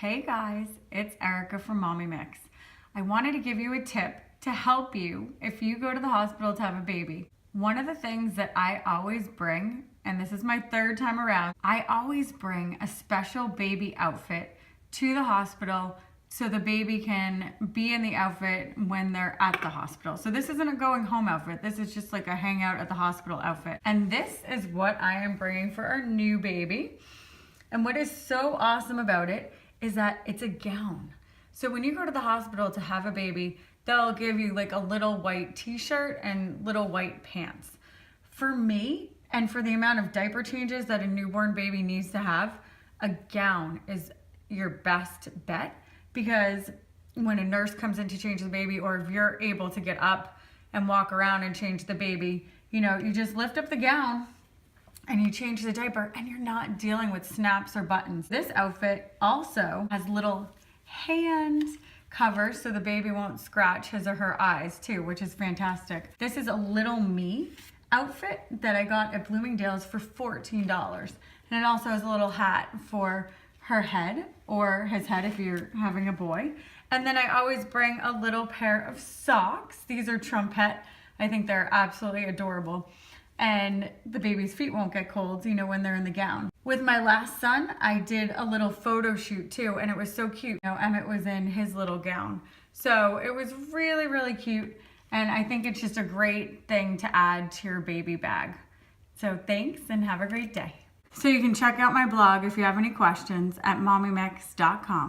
Hey guys, it's Erica from MommieMix. I wanted to give you a tip to help you if you go to the hospital to have a baby. One of the things that I always bring, and this is my third time around, I always bring a special baby outfit to the hospital so the baby can be in the outfit when they're at the hospital. So this isn't a going home outfit. This is just like a hangout at the hospital outfit. And this is what I am bringing for our new baby. And what is so awesome about it is that it's a gown. So when you go to the hospital to have a baby, they'll give you like a little white t-shirt and little white pants. For me, and for the amount of diaper changes that a newborn baby needs to have, a gown is your best bet, because when a nurse comes in to change the baby, or if you're able to get up and walk around and change the baby, you just lift up the gown and you change the diaper and you're not dealing with snaps or buttons. This outfit also has little hand covers so the baby won't scratch his or her eyes too, which is fantastic. This is a little me outfit that I got at Bloomingdale's for $14. And it also has a little hat for her head, or his head if you're having a boy. And then I always bring a little pair of socks. These are Trumpet. I think they're absolutely adorable. And the baby's feet won't get cold, when they're in the gown. With my last son, I did a little photo shoot too, and it was so cute. Emmett was in his little gown. So it was really, really cute. And I think it's just a great thing to add to your baby bag. So thanks and have a great day. So you can check out my blog if you have any questions at MommieMix.com.